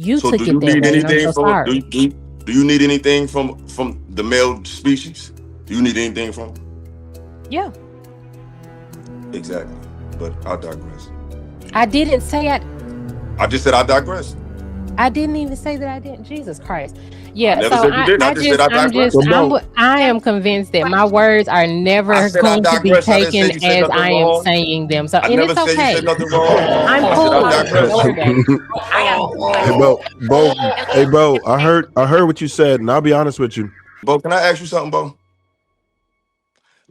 You So do took it you that need way, and I'm anything so from sorry. do you need anything from the male species? Do you need anything from? Yeah. Exactly. But I digress. I didn't say I just said I digress. I didn't even say that I didn't. Jesus Christ. I Yeah. never So said you didn't. I just said I digress. So, Bo, I am convinced that my words are I never said I going to be digress. I didn't say taken you said as nothing I am wrong. saying them. So, I and never it's said you okay. said nothing wrong. I'm I said I cool. digress. Don't worry about it. I got a hey, question. Bo, I heard what you said, and I'll be honest with you. Bo, can I ask you something, Bo?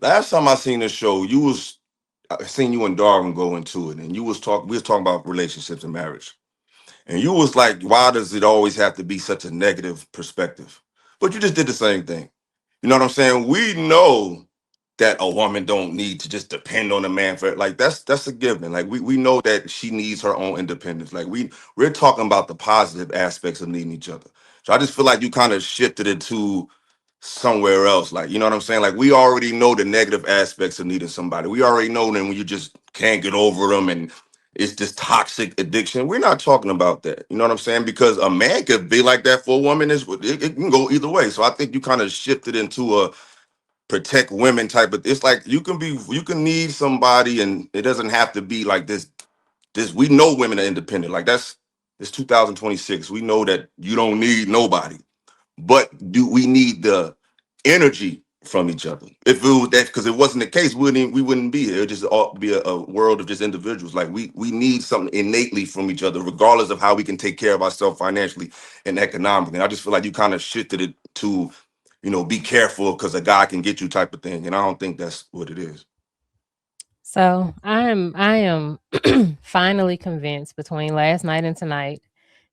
Last time I seen this show, I seen you and Darwin go into it, and we was talking about relationships and marriage. And you was like, why does it always have to be such a negative perspective? But you just did the same thing. You know what I'm saying? We know that a woman don't need to just depend on a man for like that's a given. Like we know that she needs her own independence. Like we're talking about the positive aspects of needing each other. So I just feel like you kind of shifted it to somewhere else. Like, you know what I'm saying? Like we already know the negative aspects of needing somebody. We already know them when you just can't get over them and it's this toxic addiction. We're not talking about that. You know what I'm saying? Because a man could be like that for a woman. It can go either way. So I think you kind of shifted into a protect women type of. It's like you can need somebody, and it doesn't have to be like this. We know women are independent. Like it's 2026. We know that you don't need nobody, but do we need the energy from each other? If it was that, because it wasn't the case, we wouldn't be here. It'd just all be a world of just individuals. Like we need something innately from each other, regardless of how we can take care of ourselves financially and economically. And I just feel like you kind of shifted it to, be careful because a guy can get you type of thing. And I don't think that's what it is. So I am finally convinced between last night and tonight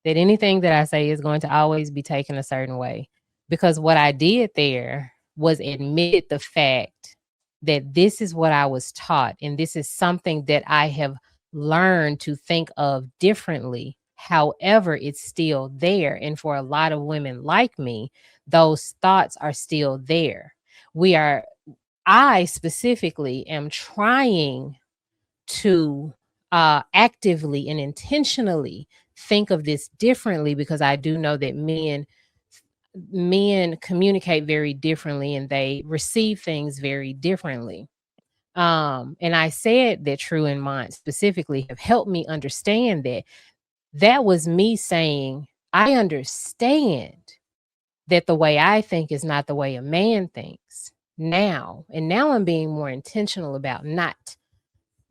that anything that I say is going to always be taken a certain way. Because what I did there was admit the fact that this is what I was taught, and this is something that I have learned to think of differently. However, it's still there. And for a lot of women like me, those thoughts are still there. We are I specifically am trying to actively and intentionally think of this differently, because I do know that men communicate very differently and they receive things very differently. And I said that True and Mind specifically have helped me understand that. That was me saying, I understand that the way I think is not the way a man thinks now. And now I'm being more intentional about not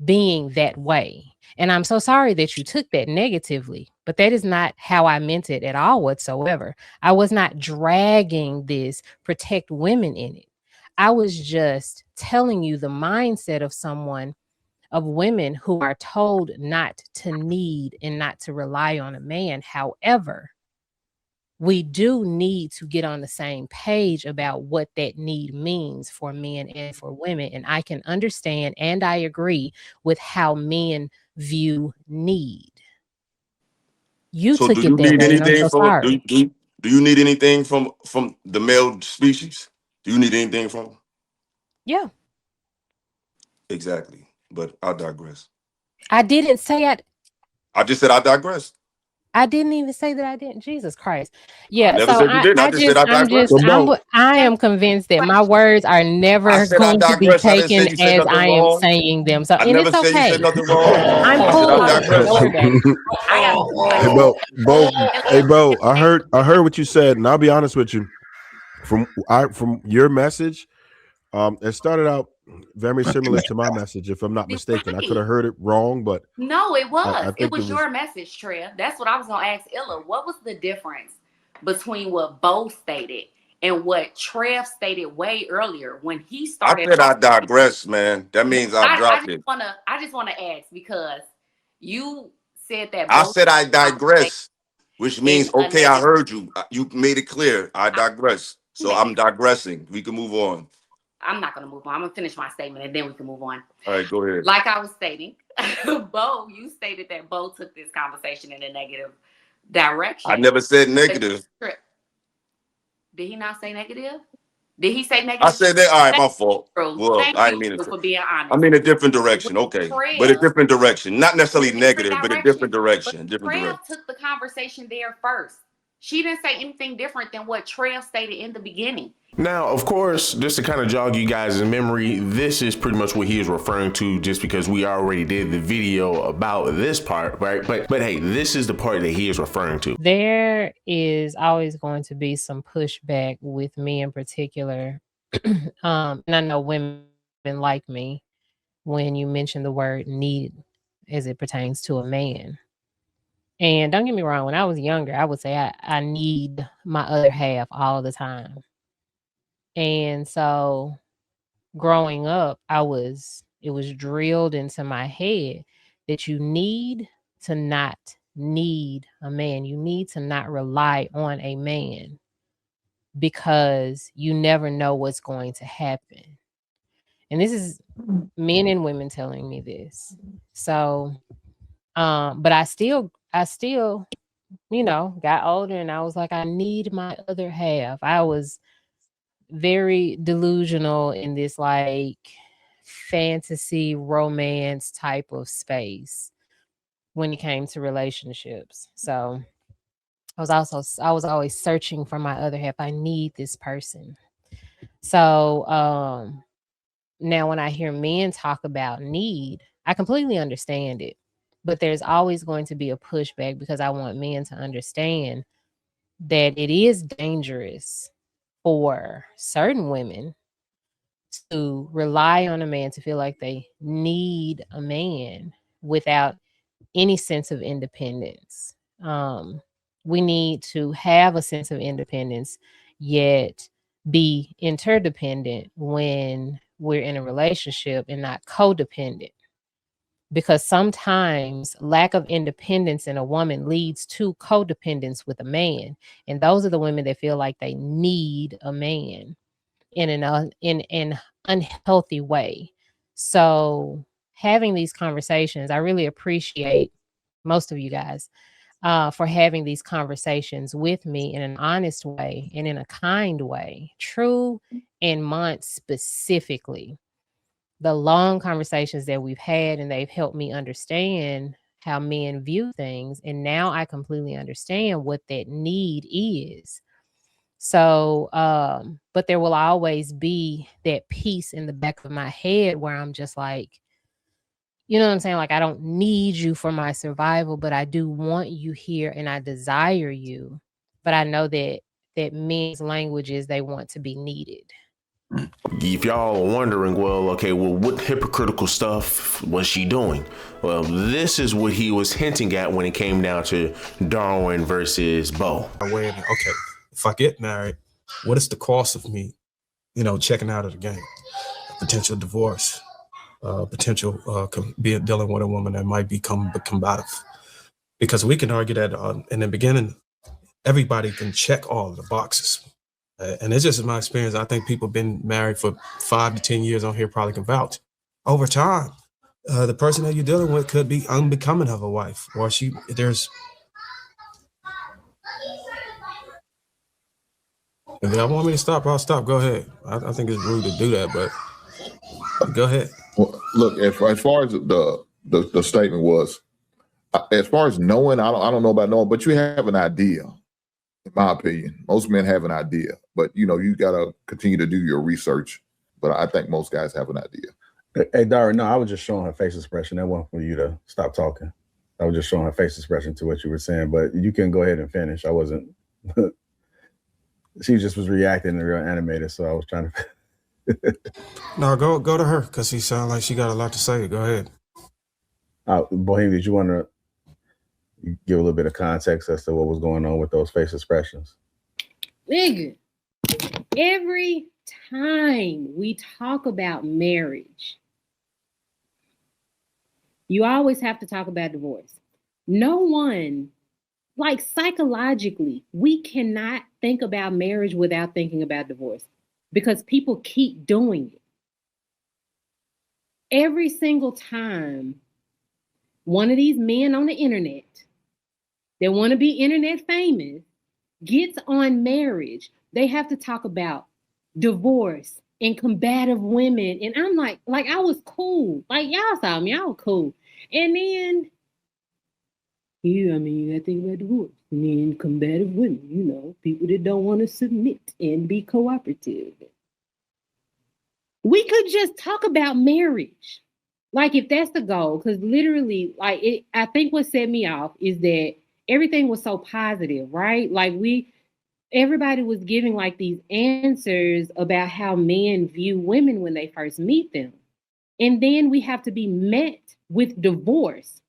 being that way. And I'm so sorry that you took that negatively, but that is not how I meant it at all whatsoever. I was not dragging this protect women in it. I was just telling you the mindset of women who are told not to need and not to rely on a man. However, we do need to get on the same page about what that need means for men and for women. And I can understand and I agree with how men view need. You So do took it you that need way, and I'm anything so from sorry. do you need anything from the male species? Do you need anything from? Yeah. Exactly. But I digress. I didn't say I just said I digress. I didn't even say that I didn't. Jesus Christ. I Yeah. never So said you didn't. I just said I digress. So, Bo, I am convinced that my words are I never said I going to be digress. I didn't say taken you said as nothing I am wrong. saying them. So, I and never it's said you said okay. nothing wrong. I'm I said I cool. digress. Don't worry about it. I got a hey, question. Bo, I heard what you said, and I'll be honest with you. From your message, it started out very similar to my message, if I'm not mistaken. I could Right. have heard it wrong, but No, it I was. It think it was was. your message, Treya. That's what I was gonna ask Illa. What was the difference between what Bo stated and what Trev stated way earlier when he I started said I talking? digress, man. That means I dropped it. I just wanna ask because you said that I Bo said I started digress, which in means a okay, I negative. heard you. You made it clear. I I digress. So made it. I'm digressing. We can move on. I'm not gonna move on. I'm gonna finish my statement and then we can move on. All right, go ahead. Like I was stating, Bo, you stated that Bo took this conversation in a negative I direction. never said But negative. did he not say negative? Did he say I negative? said that. All right, That's my fault. true. Well, Thank I you didn't mean to. for being I honest. mean a different With direction. Okay, but a Trev, different direction, not necessarily a different negative, but a different direction. But direction. Different Trev direction. took the conversation there first. She didn't say anything different than what Trev stated in the beginning. Now, of course, just to kind of jog you guys' memory, this is pretty much what he is referring to just because we already did the video about this part, right? But hey, this is the part that he is referring to. There is always going to be some pushback with me in particular. And I know women like me when you mention the word need as it pertains to a man. And don't get me wrong, when I was younger, I would say I need my other half all the time. And so growing up, it was drilled into my head that you need to not need a man. You need to not rely on a man because you never know what's going to happen. And this is men and women telling me this. So but I still, got older and I was like, I need my other half. I was very delusional in this like fantasy romance type of space when it came to relationships. So I was always searching for my other half. I need this person. So now when I hear men talk about need, I completely understand it. But there's always going to be a pushback because I want men to understand that it is dangerous for certain women to rely on a man, to feel like they need a man without any sense of independence. We need to have a sense of independence, yet be interdependent when we're in a relationship and not codependent. Because sometimes lack of independence in a woman leads to codependence with a man. And those are the women that feel like they need a man in an unhealthy way. So having these conversations, I really appreciate most of you guys for having these conversations with me in an honest way and in a kind way. True and Mont specifically, the long conversations that we've had, and they've helped me understand how men view things. And now I completely understand what that need is. So, but there will always be that piece in the back of my head where I'm just like, you know what I'm saying? Like, I don't need you for my survival, but I do want you here and I desire you. But I know that men's language is they want to be needed. If y'all are wondering, what hypocritical stuff was she doing? Well, this is what he was hinting at when it came down to Darwin versus Bo. Okay, if I get married, what is the cost of me, checking out of the game? Potential divorce, potential dealing with a woman that might become combative. Because we can argue that in the beginning, everybody can check all of the boxes. And it's just my experience. I think people been married for 5 to 10 years on here probably can vouch. Over time, the person that you're dealing with could be unbecoming of a wife, or there's. If y'all want me to stop, I'll stop. Go ahead. I think it's rude to do that, but go ahead. Well, look, as far as the statement was, as far as knowing, I don't know about knowing, but you have an idea. In my opinion, most men have an idea, but you got to continue to do your research. But I think most guys have an idea. Hey, Dara, no, I was just showing her face expression. That wasn't for you to stop talking. I was just showing her face expression to what you were saying, but you can go ahead and finish. I wasn't. She just was reacting and real animated, so I was trying to. No, go to her because she sounds like she got a lot to say. Go ahead. Bohemian, did you want to give a little bit of context as to what was going on with those face expressions? Nigga, every time we talk about marriage, you always have to talk about divorce. No one, like psychologically, we cannot think about marriage without thinking about divorce because people keep doing it. Every single time one of these men on the internet that want to be internet famous gets on marriage, they have to talk about divorce and combative women. And I'm like I was cool. Like y'all saw me, I was cool. And then you gotta think about divorce. And then combative women, people that don't want to submit and be cooperative. We could just talk about marriage. Like if that's the goal, because literally, I think what set me off is that everything was so positive, right? Like everybody was giving like these answers about how men view women when they first meet them. And then we have to be met with divorce.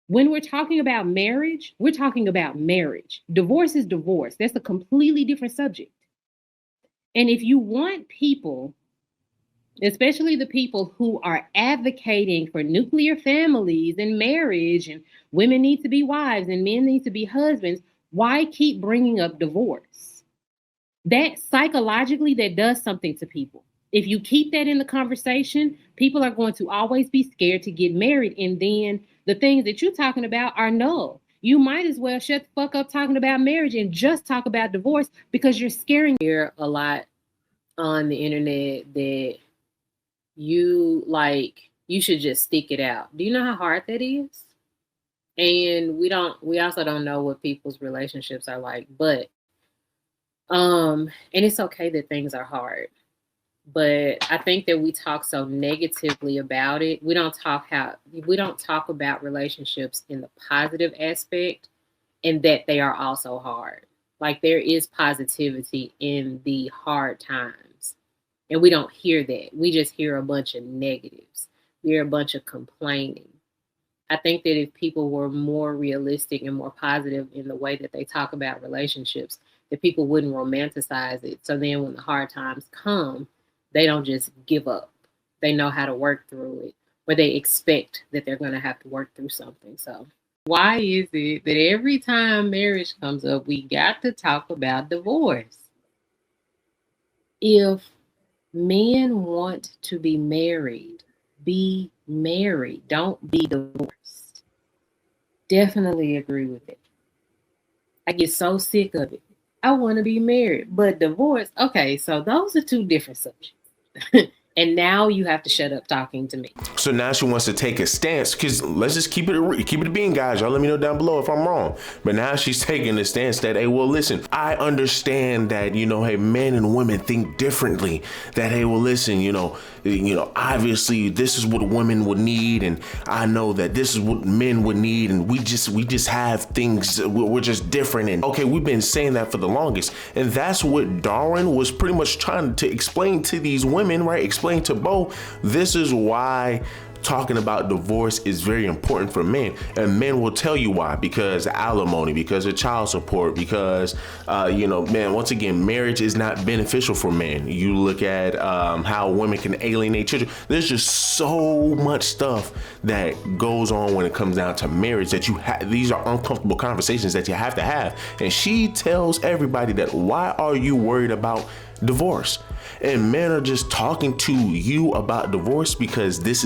When we're talking about marriage, we're talking about marriage. Divorce is divorce. That's a completely different subject. And if you want people, especially the people who are advocating for nuclear families and marriage and women need to be wives and men need to be husbands, why keep bringing up divorce? That psychologically, that does something to people. If you keep that in the conversation, people are going to always be scared to get married. And then the things that you're talking about are null. You might as well shut the fuck up talking about marriage and just talk about divorce because you're scaring here a lot on the internet that you should just stick it out. Do you know how hard that is? And we also don't know what people's relationships are like, but and it's okay that things are hard. But I think that we talk so negatively about it. We don't talk about relationships in the positive aspect and that they are also hard. Like there is positivity in the hard times. And we don't hear that. We just hear a bunch of negatives. We hear a bunch of complaining. I think that if people were more realistic and more positive in the way that they talk about relationships, that people wouldn't romanticize it. So then when the hard times come, they don't just give up. They know how to work through it, or they expect that they're going to have to work through something. So why is it that every time marriage comes up, we got to talk about divorce? If men want to be married, be married. Don't be divorced. Definitely agree with it. I get so sick of it. I want to be married, but divorce. Okay, so those are two different subjects. And now you have to shut up talking to me. So now she wants to take a stance, because let's just keep it being, guys. Y'all let me know down below if I'm wrong. But now she's taking the stance that, hey, well, listen, I understand that, hey, men and women think differently. That, hey, well, listen, obviously this is what women would need, and I know that this is what men would need, and we just have things, we're just different. And okay, we've been saying that for the longest, and that's what Darwin was pretty much trying to explain to these women, right? Explain to Bo. This is why talking about divorce is very important for men, and men will tell you why. Because alimony, because of child support, because man, once again, marriage is not beneficial for men. You look at how women can alienate children. There's just so much stuff that goes on when it comes down to marriage that these are uncomfortable conversations that you have to have. And she tells everybody that, why are you worried about divorce? And men are just talking to you about divorce because this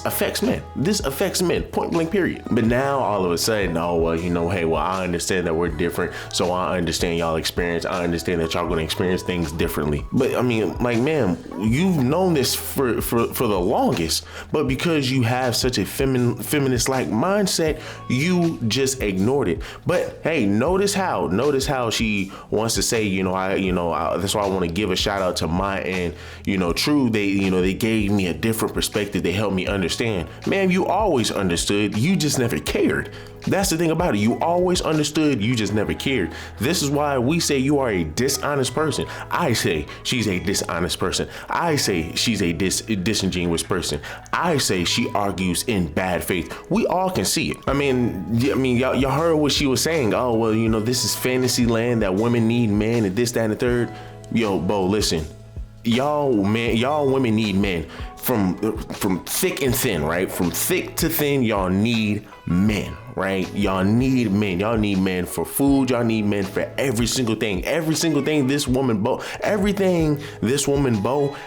affects men. This affects men, point blank, period. But now all of a sudden, hey, well, I understand that we're different, so I understand y'all experience. I understand that y'all gonna experience things differently. But I mean, like, man, you've known this for the longest, but because you have such a feminist-like mindset, you just ignored it. But hey, notice how she wants to say, that's why I want to give a shout out to my end. True, they gave me a different perspective. They helped me understand. Man, you always understood. You just never cared. That's the thing about it. You always understood. You just never cared. This is why we say you are a dishonest person. I say she's a dishonest person. I say she's a disingenuous person. I say she argues in bad faith. We all can see it. I mean, y'all heard what she was saying. Oh, well, this is fantasy land, that women need men and this, that, and the third. Yo, Bo, listen. Y'all women need men from thick and thin, right? From thick to thin, y'all need men, right? Y'all need men. Y'all need men for food. Y'all need men for every single thing. Everything this woman Bo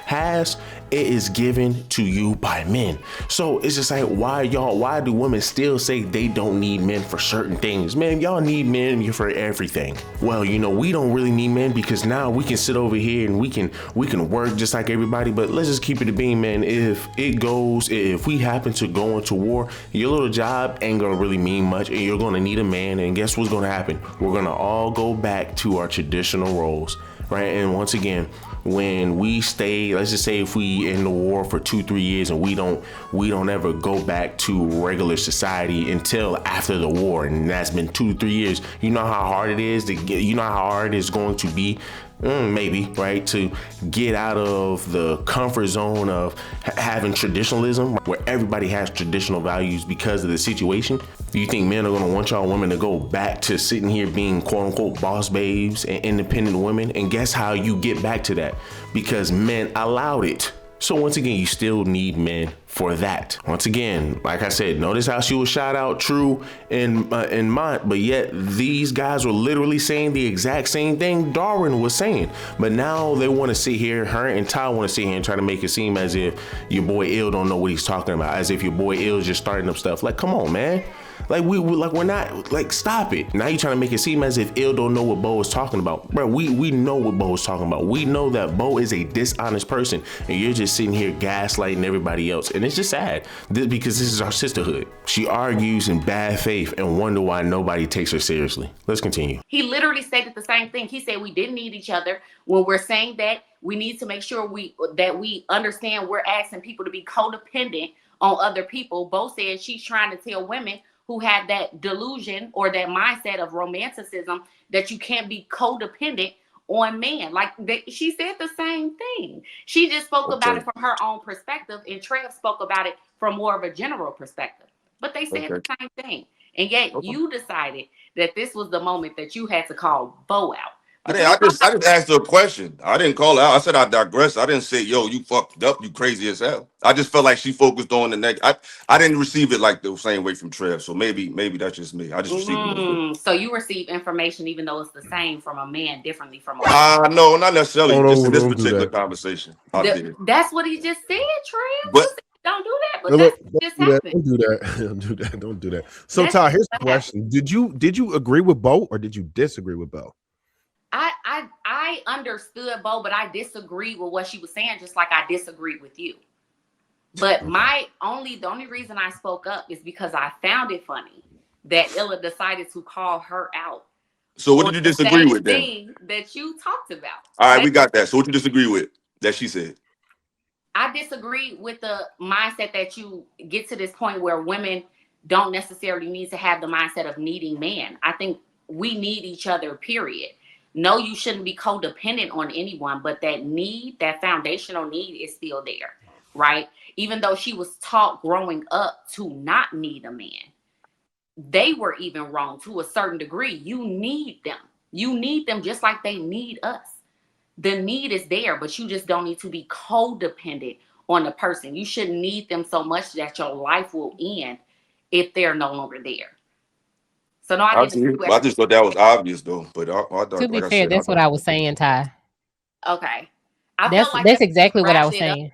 has, it is given to you by men. So it's just like, why do women still say they don't need men for certain things? Man, y'all need men for everything. Well, we don't really need men because now we can sit over here and we can work just like everybody. But let's just keep it a beam, man. If we happen to go into war, your little job ain't gonna really mean much, and you're gonna need a man. And guess what's gonna happen? We're gonna all go back to our traditional roles, right? And once again, when we stay, let's just say if we in the war for 2-3 years and we don't ever go back to regular society until after the war, and that's been 2-3 years. You know how hard it is to get. You know how hard it's going to be. Maybe, right, to get out of the comfort zone of having traditionalism where everybody has traditional values because of the situation. Do you think men are going to want y'all women to go back to sitting here being quote unquote boss babes and independent women? And guess how you get back to that? Because men allowed it. So once again, you still need men for that. Once again, like I said, notice how she was shout out True and Mont, but yet these guys were literally saying the exact same thing Darwin was saying. But now they want to sit here, her and Ty want to sit here and try to make it seem as if your boy Ill don't know what he's talking about, as if your boy Ill is just starting up stuff. Like, come on, man. Like we're not, like, stop it. Now you're trying to make it seem as if Ill don't know what Bo is talking about. Bro, we know what Bo is talking about. We know that Bo is a dishonest person, and you're just sitting here gaslighting everybody else. And it's just sad because this is our sisterhood. She argues in bad faith and wonder why nobody takes her seriously. Let's continue. He literally stated the same thing. He said we didn't need each other. When we're saying that, we need to make sure we understand we're asking people to be codependent on other people. Bo said she's trying to tell women who have that delusion or that mindset of romanticism that you can't be codependent on men. Like she said the same thing. She just spoke about it from her own perspective, and Trev spoke about it from more of a general perspective. But they said the same thing. And yet you decided that this was the moment that you had to call Bo out. I just asked her a question. I didn't call her out. I said I digress. I didn't say, yo, you fucked up, you crazy as hell. I just felt like she focused on the next. I didn't receive it like the same way from Trev. So maybe that's just me. I just received it. So you receive information even though it's the same from a man differently from a woman. No, not necessarily. Just in this particular conversation. That's what he just said, Trev. But don't do that. But that's just happened. Don't do that. Don't do that. So Ty, here's the question. Did you agree with Bo or did you disagree with Bo? I understood Bo, but I disagreed with what she was saying, just like I disagreed with you. But the only reason I spoke up is because I found it funny that Illa decided to call her out. So what did you disagree with then? Thing that you talked about. All right, we got that. So what you disagree with that she said? I disagree with the mindset that you get to this point where women don't necessarily need to have the mindset of needing men. I think we need each other, period. No, you shouldn't be codependent on anyone, but that foundational need is still there, right? Even though she was taught growing up to not need a man, they were even wrong to a certain degree. You need them. You need them just like they need us. The need is there, but you just don't need to be codependent on the person. You shouldn't need them so much that your life will end if they're no longer there. So no, I just thought that was obvious though. But I thought, to be fair, that's what I was saying, Ty. Okay, that's exactly what I was saying.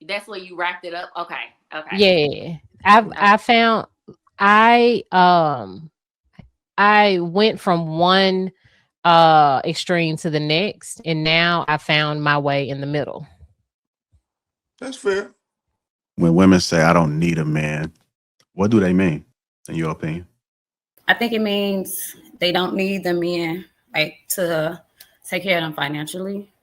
That's where you wrapped it up. Okay. Yeah, I found I went from one extreme to the next, and now I found my way in the middle. That's fair. When women say I don't need a man, what do they mean, in your opinion? I think it means they don't need the men to take care of them financially.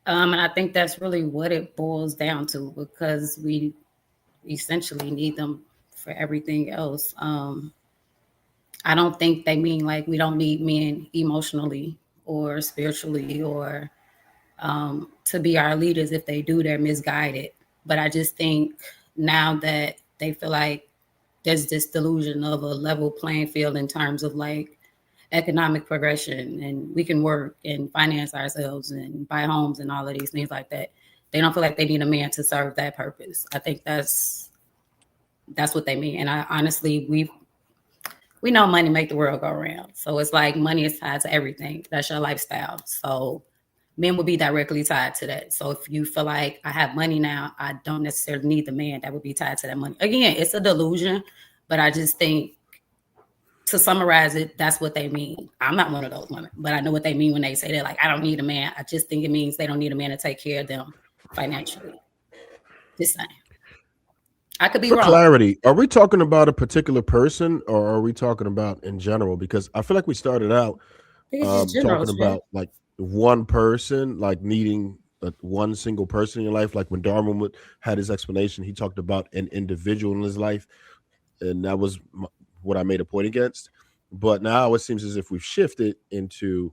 And I think that's really what it boils down to, because we essentially need them for everything else. I don't think they mean like we don't need men emotionally or spiritually or to be our leaders. If they do, they're misguided. But I just think now that they feel like there's this delusion of a level playing field in terms of like economic progression, and we can work and finance ourselves and buy homes and all of these things like that. They don't feel like they need a man to serve that purpose. I think that's that's what they mean. And I honestly, we know money make the world go round. So it's like money is tied to everything. That's your lifestyle. So men will be directly tied to that. So if you feel like I have money now, I don't necessarily need the man that would be tied to that money. Again, it's a delusion, but I just think, to summarize it, that's what they mean. I'm not one of those women, but I know what they mean when they say that. Like, I don't need a man. I just think it means they don't need a man to take care of them financially. Just saying. I could be For wrong. clarity, are we talking about a particular person or are we talking about in general? Because I feel like we started out talking about like one person, like needing one single person in your life. Like when Darwin had his explanation, he talked about an individual in his life, and that was what I made a point against. But now it seems as if we've shifted into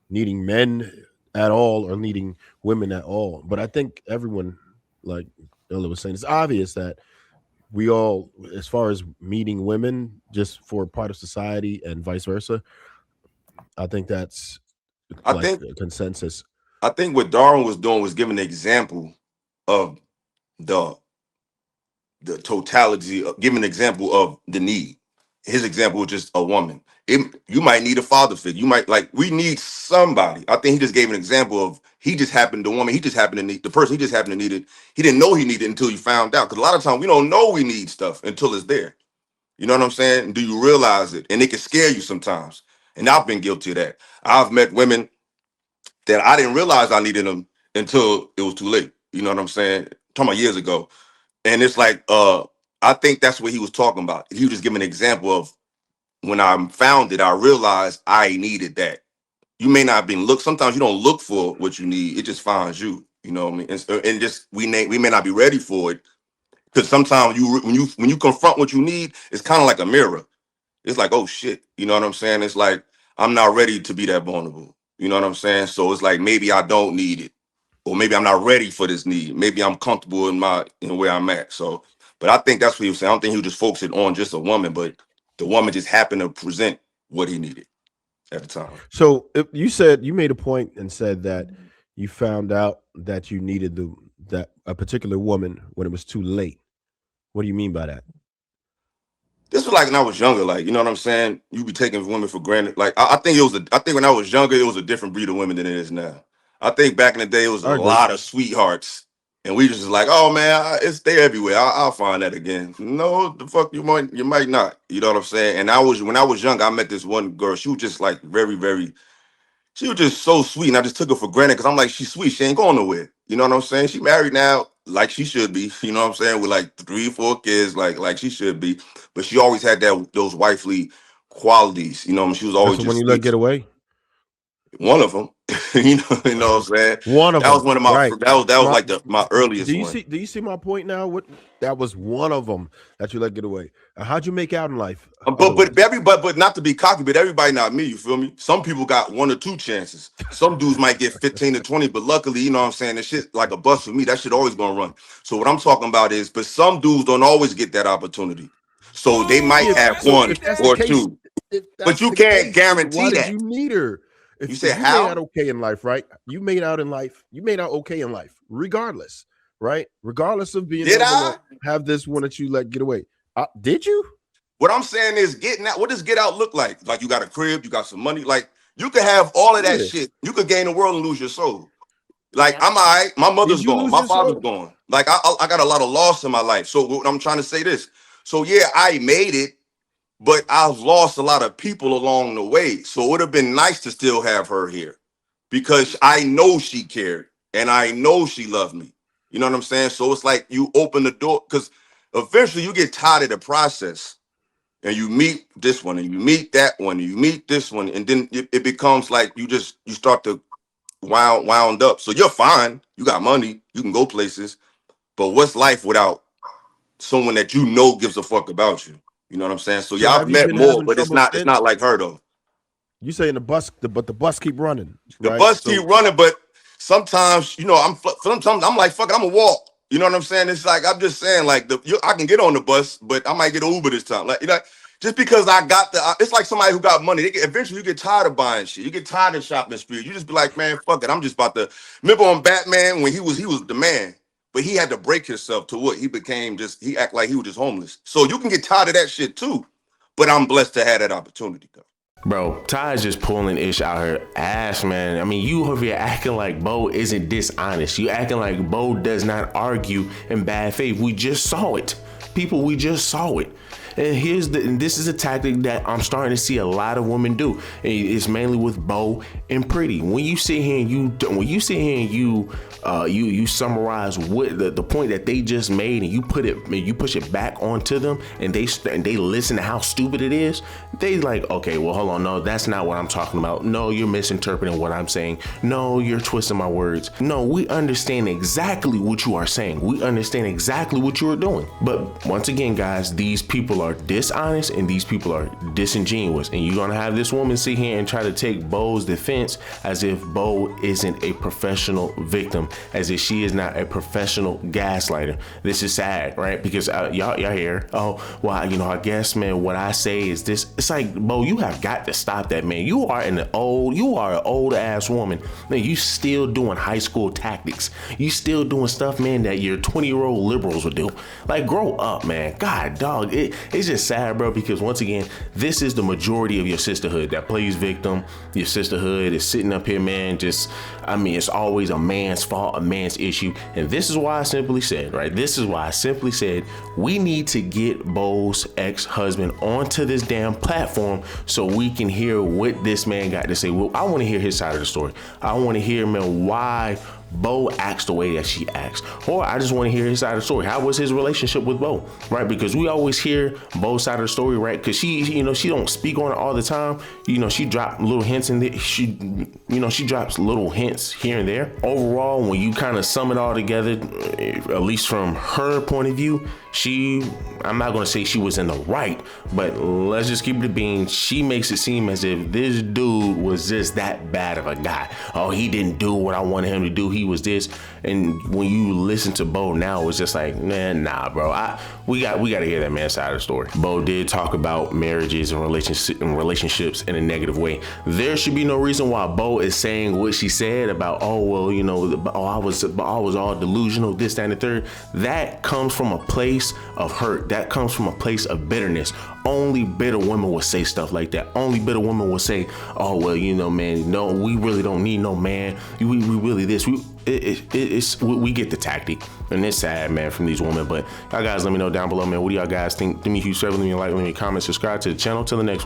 needing men at all or needing women at all. But I think everyone, like Ella was saying, it's obvious that we all, as far as meeting women just for part of society and vice versa, I think that's I like think a consensus. I think what Darwin was doing was giving an example of the totality, of giving an example of the need. His example was just a woman. You might need a father figure. You might, like, we need somebody. I think he just gave an example of he just happened to need the person he just happened to need it. He didn't know he needed it until he found out. Because a lot of times we don't know we need stuff until it's there. You know what I'm saying? Do you realize it? And it can scare you sometimes. And I've been guilty of that. I've met women that I didn't realize I needed them until it was too late. You know what I'm saying? Talking about years ago. And it's like, I think that's what he was talking about. He was just giving an example of when I found it, I realized I needed that. You may not have been sometimes you don't look for what you need, it just finds you. You know what I mean? And just we may not be ready for it. Because sometimes when you confront what you need, it's kind of like a mirror. It's like, oh shit. You know what I'm saying? It's like I'm not ready to be that vulnerable. You know what I'm saying? So it's like maybe I don't need it. Or maybe I'm not ready for this need. Maybe I'm comfortable in where I'm at. So, but I think that's what he was saying. I don't think he was just focusing on just a woman, but the woman just happened to present what he needed at the time. So if you made a point and said that you found out that you needed that a particular woman when it was too late. What do you mean by that? This was like when I was younger, like, you know what I'm saying? You be taking women for granted. Like, I think when I was younger, it was a different breed of women than it is now. I think back in the day, it was a lot of sweethearts. And we just like, oh man, they're everywhere. I'll find that again. No, the fuck you might not. You know what I'm saying? And when I was young, I met this one girl. She was just like very, very. She was just so sweet, and I just took her for granted because I'm like, she's sweet. She ain't going nowhere. You know what I'm saying? She married now, like she should be. You know what I'm saying? With like 3, 4 kids, like she should be. But she always had those wifely qualities. You know, she was always That's just when you sweet. let get away. One of them. you know what I'm saying? One of that them. was one of my. Right. That was like my earliest do you one. Do you see my point now? That was one of them that you let get away. How'd you make out in life? But not to be cocky, but everybody not me. You feel me? Some people got 1 or 2 chances. Some dudes might get 15 to 20, but luckily, you know what I'm saying, that shit like a bus for me. That shit always gonna run. So what I'm talking about is, but some dudes don't always get that opportunity. So they might have 1 or 2, but you can't guarantee why that. Did you need her? You said if you how? made out okay in life, right? You made out okay in life, regardless, right? Regardless of being able to have this one that you let get away. Did you? What I'm saying is getting out. What does get out look like? Like you got a crib, you got some money. Like you could have all of that shit. You could gain the world and lose your soul. Like I'm all right. My mother's gone. My father's gone. Like I got a lot of loss in my life. So what I'm trying to say this. So yeah, I made it, but I've lost a lot of people along the way. So it would have been nice to still have her here because I know she cared and I know she loved me. You know what I'm saying? So it's like you open the door because eventually you get tired of the process. And you meet this one, and you meet that one, and you meet this one, and then it becomes like you start to wound up. So you're fine, you got money, you can go places, but what's life without someone that you know gives a fuck about you? You know what I'm saying? So yeah, I've met more, but it's not like her though. You saying the bus keep running? The right? bus keep running, but sometimes sometimes I'm like, fuck it, I'm gonna walk. You know what I'm saying? It's like I'm just saying, like I can get on the bus, but I might get an Uber this time. Like just because I got it's like somebody who got money. Eventually, you get tired of buying shit. You get tired of shopping spree. You just be like, man, fuck it. I'm just about to. Remember on Batman when he was the man, but he had to break himself to what he became. He act like he was just homeless. So you can get tired of that shit too. But I'm blessed to have that opportunity, though. Bro, Ty is just pulling ish out her ass, man. I mean, you over here acting like Bo isn't dishonest. You acting like Bo does not argue in bad faith. We just saw it. People, we just saw it. And this is a tactic that I'm starting to see a lot of women do. It's mainly with Bo and Pretty. When you sit here and you summarize what the point that they just made, and you push it back onto them, and they listen to how stupid it is. They like, okay, well, hold on, no, that's not what I'm talking about. No, you're misinterpreting what I'm saying. No, you're twisting my words. No, we understand exactly what you are saying. We understand exactly what you are doing. But once again, guys, these people are dishonest and these people are disingenuous. And you're gonna have this woman sit here and try to take Bo's defense as if Bo isn't a professional victim, as if she is not a professional gaslighter. This is sad, right? Because y'all hear, oh, well, I guess, man, what I say is this. It's like, Bo, you have got to stop that, man. You are an old ass woman. Man, you still doing high school tactics. You still doing stuff, man, that your 20-year-old liberals would do. Like, grow up, man. God, dog, it's just sad, bro, because once again, this is the majority of your sisterhood that plays victim. Your sisterhood is sitting up here, man, it's always a man's fault, a man's issue. And this is why I simply said, right? This is why I simply said, we need to get Bo's ex-husband onto this damn platform so we can hear what this man got to say. Well, I want to hear his side of the story. I want to hear, man, why Bo acts the way that she acts, or I just want to hear his side of the story. How was his relationship with Bo, right? Because we always hear Bo's side of the story, right? Because she don't speak on it all the time. She dropped little hints in there. She drops little hints here and there. Overall, when you kind of sum it all together, at least from her point of view, I'm not going to say she was in the right, but let's just keep it being. She makes it seem as if this dude was just that bad of a guy. Oh, he didn't do what I wanted him to do. He was this. And when you listen to Bo now, it's just like, man, nah, bro. We got to hear that man's side of the story. Bo did talk about marriages and relationships in a negative way. There should be no reason why Bo is saying what she said about, I was all delusional, this, that, and the third. That comes from a place of hurt. That comes from a place of bitterness. Only bitter women will say stuff like that. Only bitter women will say, oh, well, man, no, we really don't need no man. We really this. We get the tactic. And it's sad, man, from these women. But y'all guys let me know down below, man. What do y'all guys think? Do me a huge favor, leave me a like, leave me a comment, subscribe to the channel. Till the next one.